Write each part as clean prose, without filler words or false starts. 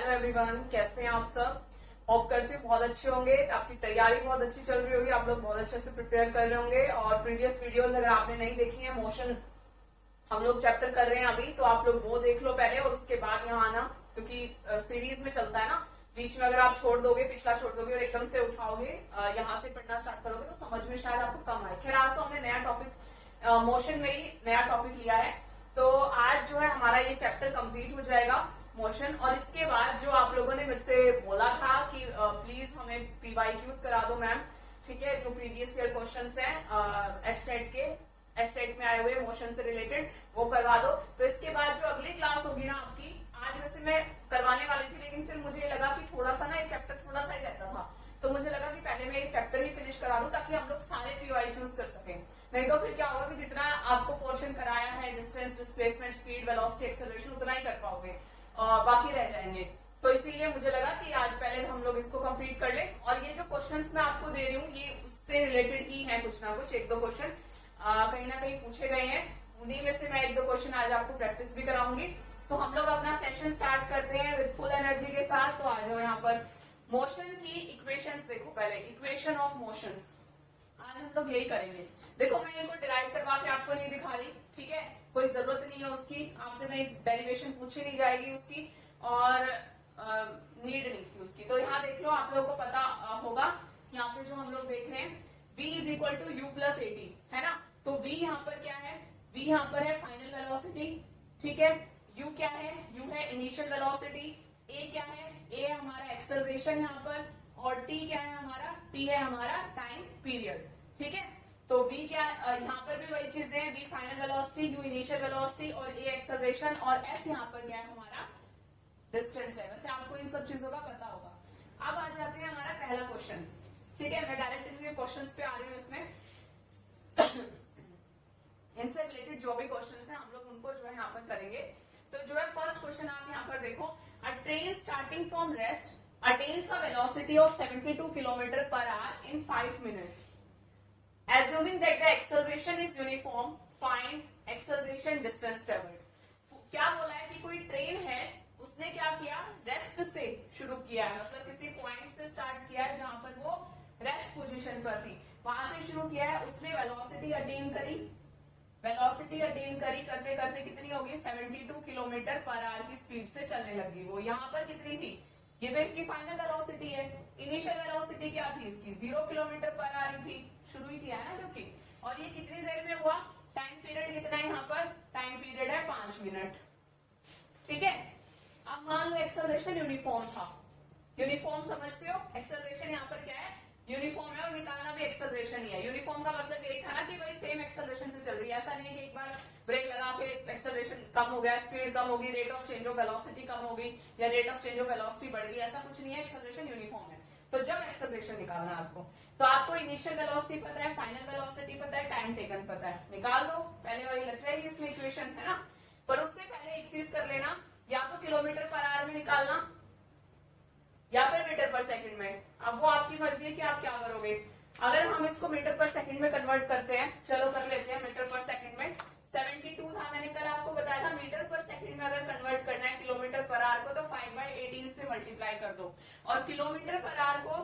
Hello everyone, कैसे हैं आप सब। होप करती हूँ बहुत अच्छे होंगे। आपकी तैयारी बहुत अच्छी चल रही होगी, आप लोग बहुत अच्छे से प्रिपेयर कर रहे होंगे। और प्रीवियस वीडियोस अगर आपने नहीं देखी है, मोशन हम लोग चैप्टर कर रहे हैं अभी, तो आप लोग वो देख लो पहले और उसके बाद यहाँ आना, क्योंकि सीरीज में चलता है ना। बीच में अगर आप छोड़ दोगे, पिछला छोड़ दोगे और एकदम से उठाओगे, यहाँ से पढ़ना स्टार्ट करोगे तो समझ में शायद आपको कम आए। खैर आज तो हमने नया टॉपिक मोशन में ही नया टॉपिक लिया है, तो आज जो है हमारा ये चैप्टर कंप्लीट हो जाएगा मोशन। और इसके बाद जो आप लोगों ने मेरे से बोला था कि प्लीज हमें पीवाईक्यूज करा दो मैम, ठीक है, जो प्रीवियस ईयर क्वेश्चंस हैं एस्टेट के, एस्टेट में आए हुए मोशन से रिलेटेड, वो करवा दो। तो इसके बाद जो अगली क्लास होगी ना आपकी, आज वैसे मैं करवाने वाली थी, लेकिन फिर मुझे लगा कि थोड़ा सा ना ये चैप्टर थोड़ा सा ही रहता था, तो मुझे लगा कि पहले मैं ये चैप्टर ही फिनिश करा दूं ताकि हम लोग सारे पीवाईक्यूज कर सकें। नहीं तो फिर क्या होगा कि जितना आपको पोर्शन कराया है, distance, displacement, speed, velocity, acceleration, उतना ही कर पाओगे, बाकी रह जाएंगे। तो इसीलिए मुझे लगा कि आज पहले हम लोग इसको कंप्लीट कर ले। और ये जो क्वेश्चंस मैं आपको दे रही हूँ ये उससे रिलेटेड ही है, कुछ ना कुछ, एक दो क्वेश्चन कहीं ना कहीं पूछे गए हैं, उन्हीं में से मैं एक दो क्वेश्चन आज आपको प्रैक्टिस भी कराऊंगी। तो हम लोग अपना सेशन स्टार्ट करते हैं विद फुल एनर्जी के साथ। तो आ जाओ यहाँ पर। मोशन की इक्वेशंस देखो पहले, इक्वेशन ऑफ मोशंस आज हम लोग यही करेंगे। देखो मैं इनको डिराइव करवा के आपको नहीं दिखा रही, ठीक है, कोई जरूरत नहीं है उसकी, आपसे नहीं डेरिवेशन पूछी नहीं जाएगी उसकी, और नीड नहीं थी उसकी। तो यहाँ देख लो, आप लोगों को पता होगा यहाँ पे जो हम लोग देख रहे हैं v is equal to U plus AT, है ना। तो v यहाँ पर क्या है, v यहाँ पर है फाइनल वेलोसिटी, ठीक है। u क्या है, u है इनिशियल वेलोसिटी, a क्या है, a हमारा एक्सेलरेशन यहाँ पर, और t क्या है हमारा, t है हमारा टाइम पीरियड, ठीक है। तो v क्या, यहाँ पर भी वही चीजें हैं, v final velocity, u initial velocity और a एक्सेलरेशन, और s यहाँ पर क्या है हमारा डिस्टेंस है। वैसे आपको इन सब चीजों का पता होगा। अब आ जाते हैं हमारा पहला क्वेश्चन, ठीक है। मैं डायरेक्ट इनके क्वेश्चंस पे आ रही हूँ इसमें इनसे रिलेटेड जो भी क्वेश्चंस हैं हम लोग उनको जो है यहाँ पर करेंगे। तो जो है फर्स्ट क्वेश्चन आप यहाँ पर देखो, अ train starting from rest attains a velocity of 72 kilometre per hour in 5 minutes assuming that the acceleration is uniform, find acceleration distance traveled। क्या बोला है कि कोई ट्रेन है, उसने क्या किया, रेस्ट से शुरू किया है, मतलब किसी पॉइंट से स्टार्ट किया है जहां पर वो रेस्ट पोजीशन पर थी, वहां से शुरू किया है, उसने वेलोसिटी अटेन करी, वेलोसिटी अटेन करी, करते करते कितनी होगी 72 किलोमीटर पर आवर की स्पीड से चलने लगी। वो यहाँ पर कितनी थी, ये तो इसकी फाइनल वेलोसिटी है, इनिशियल वेलोसिटी क्या थी इसकी 0 किलोमीटर पर आवर थी, शुरू ही किया है ना क्योंकि। और ये कितनी देर में हुआ, टाइम पीरियड कितना है यहाँ पर, टाइम पीरियड है 5 मिनट, ठीक है। अब मान लो एक्सेलरेशन यूनिफॉर्म था, यूनिफॉर्म समझते हो, एक्सेलरेशन यहाँ पर क्या है यूनिफॉर्म है, और निकालना भी एक्सेलरेशन ही है। यूनिफॉर्म का मतलब यही था ना कि भाई सेम एक्सेलरेशन से चल रही है, ऐसा नहीं है कि एक बार ब्रेक लगा के एक्सेलरेशन कम हो गया, स्पीड कम होगी, rate of change of velocity कम होगी, या rate of change of velocity बढ़ गई, ऐसा कुछ नहीं है, एक्सेलरेशन यूनिफॉर्म है। तो जब एक्सेलरेशन निकालना है आपको, तो आपको इनिशियल वेलोसिटी पता है, फाइनल वेलोसिटी पता है, टाइम टेकन पता है, निकाल दो, पहले वही लग जाएगी इसमें इक्वेशन, है ना। पर उससे पहले एक चीज कर लेना, या तो किलोमीटर पर आवर में निकालना या फिर मीटर पर सेकंड में। अब वो आपकी मर्जी है कि आप क्या करोगे। अगर हम इसको मीटर पर सेकंड में कन्वर्ट करते हैं, चलो कर लेते हैं मीटर पर सेकंड में। 72 था, मैंने कल आपको बताया था, मीटर पर सेकंड में अगर कन्वर्ट करना है किलोमीटर पर आवर को, तो 5/18 से मल्टीप्लाई कर दो। और किलोमीटर पर आवर को,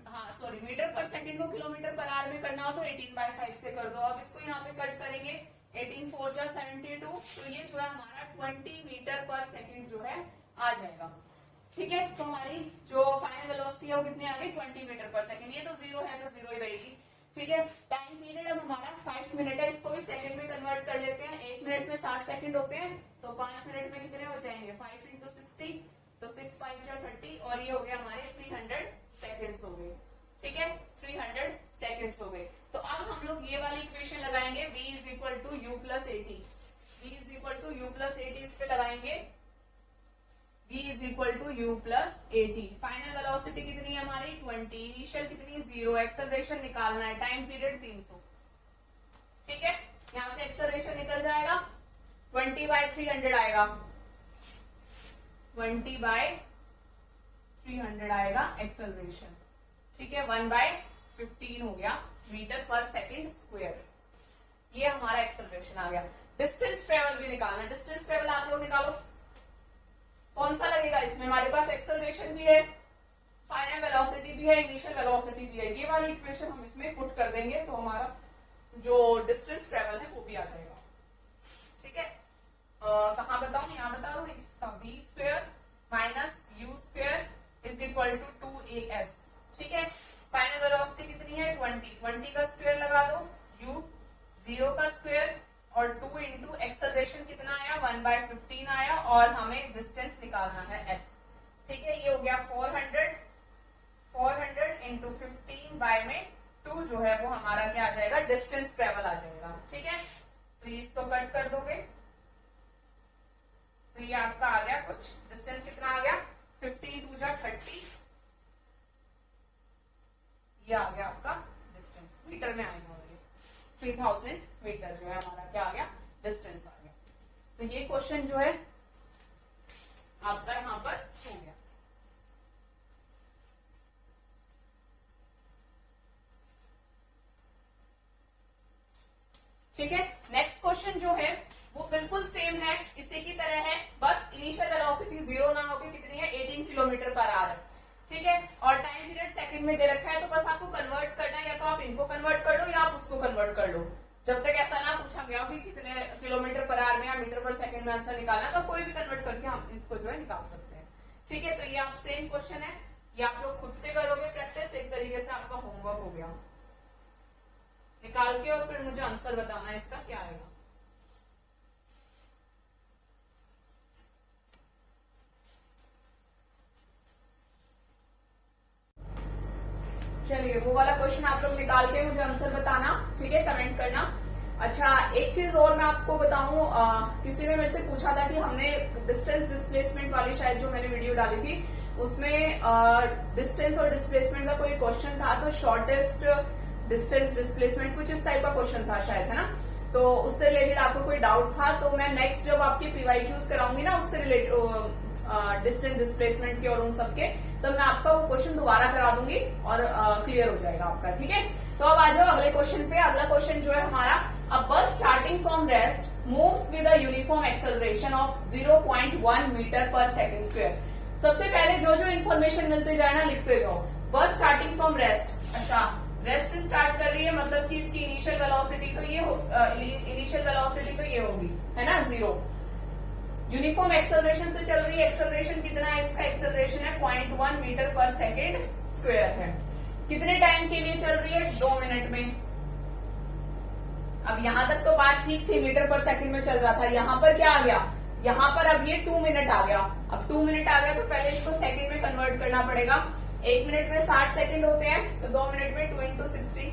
हाँ सॉरी, मीटर पर सेकंड को किलोमीटर पर आवर में करना हो तो 18/5 से कर दो। अब इसको यहाँ पे कट करेंगे, 18 4 जा 72, तो ये जो है हमारा 20 मीटर पर सेकंड जो है आ जाएगा, ठीक है। तो हमारी जो फाइनल वेलोसिटी है वो कितनी आ गई 20 मीटर पर सेकंड। ये तो 0 है तो 0 ही रहेगी, ठीक है। टाइम पीरियड अब हमारा 5 मिनट है, इसको भी सेकंड में कन्वर्ट कर लेते हैं। 1 मिनट में 60 सेकंड होते हैं, तो 5 मिनट में कितने हो जाएंगे 5 × 60, तो 6 5 जा 30, और ये हो गया हमारे 300 सेकेंड्स हो गए, ठीक है, 300 सेकेंड्स हो गए। तो अब हम लोग ये वाली इक्वेशन लगाएंगे, v is equal to U plus AT, v is equal to U plus AT, इस पे लगाएंगे v is equal to U plus AT. Final velocity कितनी है हमारी 20, इनिशियल कितनी 0, एक्सेलरेशन निकालना है, टाइम पीरियड 300, ठीक है। यहाँ से एक्सेलरेशन निकल जाएगा, 20/300 आएगा, 20/300 आएगा एक्सेलरेशन, ठीक है। 1/15 हो गया मीटर पर सेकंड स्क्वायर, ये हमारा एक्सेलरेशन आ गया। डिस्टेंस ट्रेवल भी निकालना है, डिस्टेंस ट्रेवल आप लोग निकालो, कौन सा लगेगा इसमें? हमारे पास एक्सेलरेशन भी है, फाइनल वेलोसिटी भी है, इनिशियल वेलोसिटी भी है। ये वाली इक्वेशन हम इसमें पुट कर देंगे तो हमारा जो डिस्टेंस ट्रेवल है वो भी आ जाएगा। ठीक है, कहाँ बताऊं? यहाँ बता दो, इसका v square minus u square is equal to 2as। ठीक है, फाइनल वेलोसिटी कितनी है? 20 का स्क्वायर लगा दो, u 0 का स्क्वायर और 2 इंटू एक्सेलरेशन कितना आया? 1/15 आया और हमें डिस्टेंस निकालना है s। ठीक है, ये हो गया 400 इंटू 15 बाय में 2 जो है वो हमारा क्या आ जाएगा? डिस्टेंस ट्रेवल आ जाएगा। ठीक है, तो इसको कट कर दोगे तो ये आपका आ गया कुछ डिस्टेंस कितना आ गया? 15 2 जा 30, ये आ गया आपका डिस्टेंस, मीटर में आएगा और ये 3000 मीटर जो है हमारा क्या आ गया? डिस्टेंस आ गया। तो ये क्वेश्चन जो है आपका यहाँ पर हो गया। ठीक है, नेक्स्ट क्वेश्चन जो है वो बिल्कुल सेम है, इसी की तरह है, बस इनिशियल वेलोसिटी 0 ना होगी, कितनी है? 18 किलोमीटर पर आवर। ठीक है, और टाइम पीरियड सेकंड में दे रखा है, तो बस आपको कन्वर्ट करना है, या तो आप इनको कन्वर्ट कर लो या आप उसको कन्वर्ट कर लो। जब तक ऐसा ना पूछा गया कि कितने किलोमीटर पर आवर में या मीटर पर सेकंड में आंसर निकालना, तो कोई भी कन्वर्ट करके हम इसको जो है निकाल सकते हैं। ठीक है, तो ये आप सेम क्वेश्चन है, ये आप लोग खुद से करोगे प्रैक्टिस, एक तरीके से आपका होमवर्क हो गया। निकाल के और फिर मुझे आंसर बताना है इसका क्या आएगा। चलिए, वो वाला क्वेश्चन आप लोग निकाल के मुझे आंसर बताना। ठीक है, कमेंट करना। अच्छा, एक चीज और मैं आपको बताऊं, किसी ने मेरे से पूछा था कि हमने डिस्टेंस डिस्प्लेसमेंट वाली शायद जो मैंने वीडियो डाली थी उसमें डिस्टेंस और डिस्प्लेसमेंट का कोई क्वेश्चन था, तो शॉर्टेस्ट डिस्टेंस डिस्प्लेसमेंट कुछ इस टाइप का क्वेश्चन था शायद, है ना? तो उससे रिलेटेड आपको कोई डाउट था तो मैं नेक्स्ट जब आपकी पीवाईक्यूज कराऊंगी ना उससे रिलेटेड डिस्टेंस डिस्प्लेसमेंट के और उन सबके, तो मैं आपका वो क्वेश्चन दोबारा करा दूंगी और क्लियर हो जाएगा आपका। ठीक है, तो अब आ जाओ अगले क्वेश्चन पे। अगला क्वेश्चन जो है हमारा, a bus starting from rest moves with a uniform acceleration of 0.1 metre per second square. सबसे पहले जो जो इन्फॉर्मेशन मिलते जाए ना लिखते जाओ। बस स्टार्टिंग फ्रॉम रेस्ट, अच्छा रेस्ट से स्टार्ट कर रही है, मतलब कि इसकी इनिशियल वेलोसिटी तो ये इनिशियल वेलोसिटी तो ये होगी, है ना? 0। यूनिफॉर्म एक्सेलरेशन से चल रही है, एक्सेलरेशन कितना है इसका? एक्सेलरेशन है 0.1 मीटर पर सेकेंड स्क्वायर है। कितने टाइम के लिए चल रही है? 2 मिनट में। अब यहां तक तो बात ठीक थी, मीटर पर सेकंड में चल रहा था, यहां पर क्या आ गया? यहां पर अब ये 2 मिनट आ गया। अब 2 मिनट आ गया तो पहले इसको सेकंड में कन्वर्ट करना पड़ेगा। 1 मिनट में 60 सेकंड होते हैं, तो 2 मिनट में 2 into 60,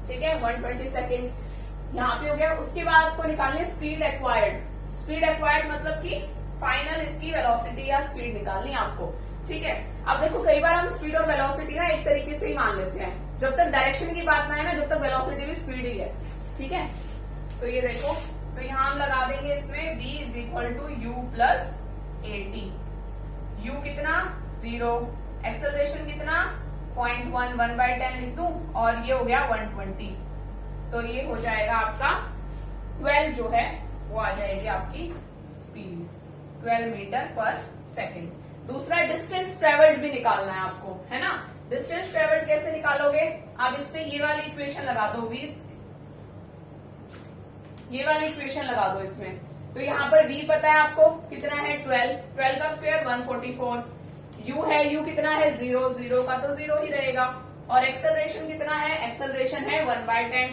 ठीक है, 120 सेकंड यहाँ पे हो गया। उसके बाद आपको निकालनी स्पीड एक्वायर्ड। स्पीड एक्वायर्ड मतलब कि फाइनल इसकी वेलोसिटी या स्पीड निकालनी आपको। ठीक है, अब देखो कई बार हम स्पीड और वेलोसिटी ना एक तरीके से ही मान लेते हैं, जब तक डायरेक्शन की बात ना है ना, जब तक वेलोसिटी भी स्पीड ही है। ठीक है, तो ये देखो, तो यहाँ हम लगा देंगे इसमें v is equal to U plus AT। u कितना? 0, एक्सेलरेशन कितना? 0.1, 1/10 लिख दूं और ये हो गया 120, तो ये हो जाएगा आपका 12 जो है वो आ जाएगी आपकी स्पीड, 12 मीटर पर सेकंड। दूसरा डिस्टेंस ट्रेवल्ड भी निकालना है आपको, है ना? डिस्टेंस ट्रेवल्ड कैसे निकालोगे? आप इस पे ये वाली इक्वेशन लगा दो, 20, ये वाली इक्वेशन लगा दो इसमें। तो यहाँ पर v पता है आपको कितना है? 12 का स्क्वायर 144, u है, u कितना है? 0 का तो 0 ही रहेगा, और एक्सेलरेशन कितना है? एक्सेलरेशन है 1/10,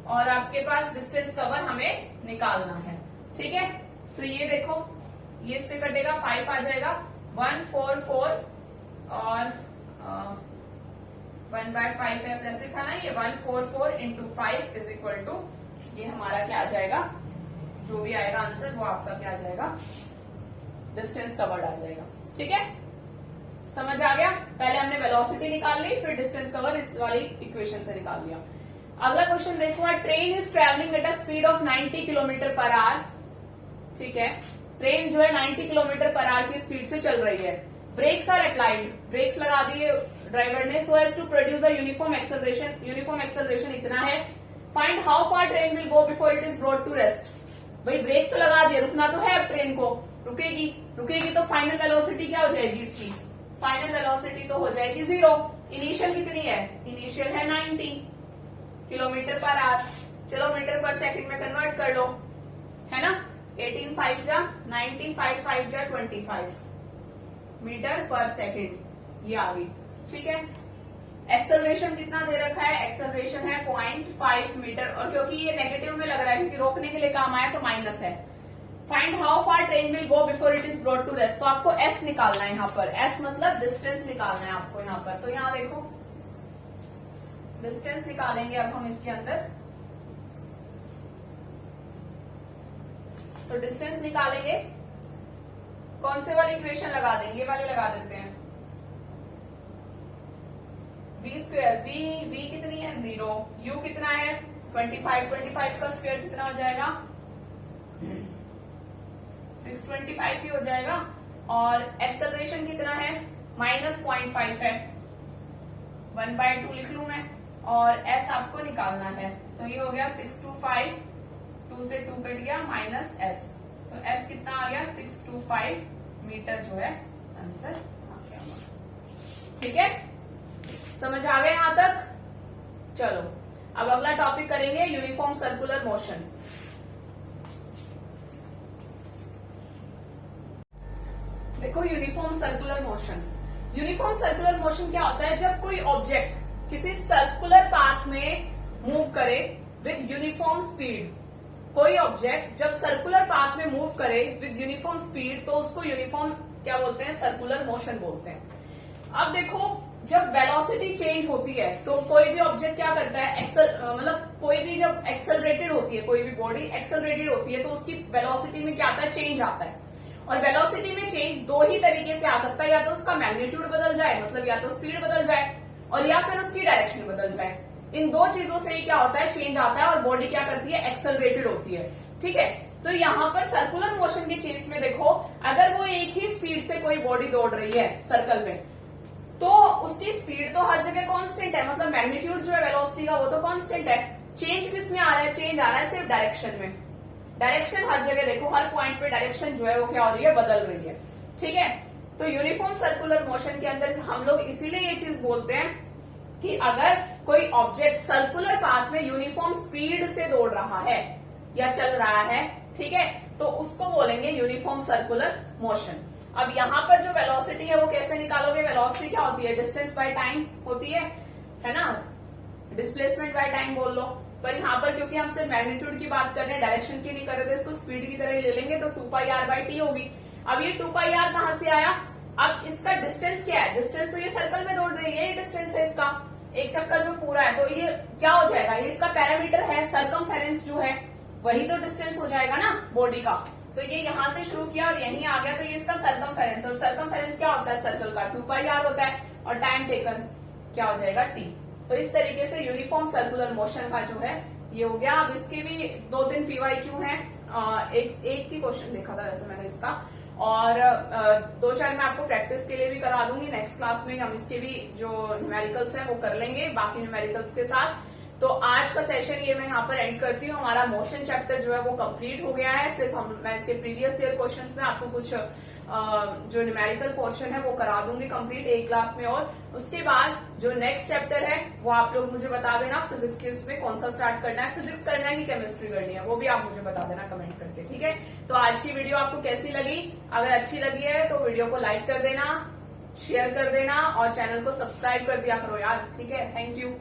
और आपके पास डिस्टेंस कवर हमें निकालना है। ठीक है, तो ये देखो, ये इससे कटेगा 5 आ जाएगा, 144 और 1/5 ऐसे था ना, ये 144 इंटू 5 इज इक्वल टू, ये हमारा क्या आ जाएगा? जो भी आएगा आंसर वो आपका क्या आ जाएगा? डिस्टेंस कवर्ड आ जाएगा। ठीक है, समझ आ गया? पहले हमने वेलोसिटी निकाल ली, फिर डिस्टेंस कवर इस वाली इक्वेशन से निकाल लिया। अगला क्वेश्चन देखो, train is travelling at a speed of 90 kilometre per hour. ठीक है, ट्रेन जो है 90 किलोमीटर पर आवर की स्पीड से चल रही है। ब्रेक्स आर अप्लाइड, ब्रेक्स लगा दिए ड्राइवर ने, so as to produce a uniform acceleration. Uniform acceleration इतना है। Find how far train will go before it is brought to rest. भाई ब्रेक तो लगा दिया, रुकना तो है अब ट्रेन को, रुकेगी, रुकेगी तो फाइनल वेलोसिटी क्या हो जाएगी इसकी, फाइनल वेलोसिटी तो हो जाएगी 0। इनिशियल कितनी है, इनिशियल है 90 किलोमीटर पर आवर, चलो मीटर पर सेकंड में कन्वर्ट कर लो, है ना, 18 5 जा 90, 5 5 जा 25 मीटर पर सेकंड, ये आ गई, ठीक है। एक्सेलरेशन कितना दे रखा है, एक्सेलरेशन है 0.5 मीटर, और क्योंकि ये नेगेटिव में लग रहा है क्योंकि रोकने के लिए काम आया तो माइनस है। Find how far train will go before it is brought to rest, तो आपको एस निकालना है यहाँ पर, एस मतलब डिस्टेंस निकालना है आपको यहाँ पर। तो यहाँ देखो डिस्टेंस निकालेंगे अब हम इसके अंदर, तो डिस्टेंस निकालेंगे, कौन से वाली इक्वेशन लगा देंगे, ये वाली लगा देते हैं, v स्क्वायर, v कितनी है 0, u कितना है 25, 25 का स्क्वायर कितना हो जाएगा 625 ही हो जाएगा, और एक्सेलरेशन कितना है -0.5 है, 1/2 लिख लू मैं, और s आपको निकालना है, तो ये हो गया 625, 2 से 2 कट गया -s, तो s कितना आ गया 625 मीटर जो है आंसर आ गया, ठीक है, समझ आ गए यहां तक। चलो अब अगला टॉपिक करेंगे यूनिफॉर्म सर्कुलर मोशन। देखो uniform circular motion, uniform circular motion क्या होता है, जब कोई ऑब्जेक्ट किसी सर्कुलर पाथ में मूव करे विद यूनिफॉर्म स्पीड, कोई ऑब्जेक्ट जब सर्कुलर पाथ में मूव करे विद यूनिफॉर्म स्पीड तो उसको यूनिफॉर्म क्या बोलते हैं, सर्कुलर मोशन बोलते हैं। अब देखो जब वेलोसिटी चेंज होती है तो कोई भी ऑब्जेक्ट क्या करता है, मतलब कोई भी जब एक्सेलरेटेड होती है, कोई भी बॉडी एक्सेलरेटेड होती है तो उसकी वेलोसिटी में क्या आता है, चेंज आता है, और वेलोसिटी में चेंज दो ही तरीके से आ सकता है, या तो उसका मैग्नीट्यूड बदल जाए, मतलब या तो स्पीड बदल जाए, और या फिर उसकी डायरेक्शन बदल जाए, इन दो चीजों से ही क्या होता है, चेंज आता है, और बॉडी क्या करती है, एक्सेलरेटेड होती है, ठीक है। तो यहाँ पर सर्कुलर मोशन के केस में देखो, अगर वो एक ही स्पीड से कोई बॉडी दौड़ रही है सर्कल में, तो उसकी स्पीड तो हर जगह कांस्टेंट है, मतलब मैग्नीट्यूड जो है वेलोसिटी का वो तो कांस्टेंट है, चेंज किस में आ रहा है, चेंज आ रहा है सिर्फ डायरेक्शन में, डायरेक्शन हर जगह देखो, हर पॉइंट पे डायरेक्शन जो है वो क्या हो रही है, बदल रही है, ठीक है। तो यूनिफॉर्म सर्कुलर मोशन के अंदर हम लोग इसीलिए ये चीज बोलते हैं कि अगर कोई ऑब्जेक्ट सर्कुलर पाथ में यूनिफॉर्म स्पीड से दौड़ रहा है या चल रहा है, ठीक है, तो उसको बोलेंगे यूनिफॉर्म सर्कुलर मोशन। अब यहाँ पर जो वेलोसिटी है वो कैसे निकालोगे, वेलोसिटी क्या होती है, डिस्टेंस बाय टाइम होती है ना, डिस्प्लेसमेंट बाय टाइम बोल लो, पर यहाँ पर क्योंकि हम सिर्फ मैग्नीट्यूड की बात कर रहे हैं, डायरेक्शन की नहीं कर रहे, तो इसको स्पीड की तरह ही ले लेंगे, तो 2πr/t होगी। अब ये 2πr कहां से आया, अब इसका डिस्टेंस क्या है, डिस्टेंस तो ये सर्कल में दौड़ रही है, ये डिस्टेंस है इसका, एक चक्कर जो पूरा है, तो ये क्या हो जाएगा, ये इसका पैरामीटर है, सरकमफेरेंस जो है वही तो डिस्टेंस हो जाएगा ना बॉडी का, तो ये यहां से शुरू किया और यहीं आ गया, तो ये इसका सरकमफेरेंस, और सरकमफेरेंस क्या होता है सर्कल का, 2πr होता है, और टाइम टेकन क्या हो जाएगा t। तो इस तरीके से यूनिफॉर्म सर्कुलर मोशन का जो है ये हो गया। अब इसके भी 2-3 PYQ हैं, एक ही क्वेश्चन देखा था वैसे मैंने इसका, और 2-4 मैं आपको प्रैक्टिस के लिए भी करा दूंगी, नेक्स्ट क्लास में हम इसके भी जो न्यूमेरिकल्स हैं वो कर लेंगे बाकी न्यूमेरिकल्स के साथ। तो आज का सेशन ये मैं यहाँ पर एंड करती हूँ, हमारा मोशन चैप्टर जो है वो कंप्लीट हो गया है, सिर्फ मैं इसके प्रीवियस ईयर क्वेश्चंस में आपको कुछ जो न्यूमेरिकल पोर्शन है वो करा दूंगी कंप्लीट एक क्लास में, और उसके बाद जो नेक्स्ट चैप्टर है वो आप लोग मुझे बता देना फिजिक्स के उसमें कौन सा स्टार्ट करना है, फिजिक्स करना है कि केमिस्ट्री करनी है, वो भी आप मुझे बता देना कमेंट करके, ठीक है। तो आज की वीडियो आपको कैसी लगी, अगर अच्छी लगी है तो वीडियो को लाइक कर देना, शेयर कर देना, और चैनल को सब्सक्राइब कर दिया करो यार, ठीक है। Thank you.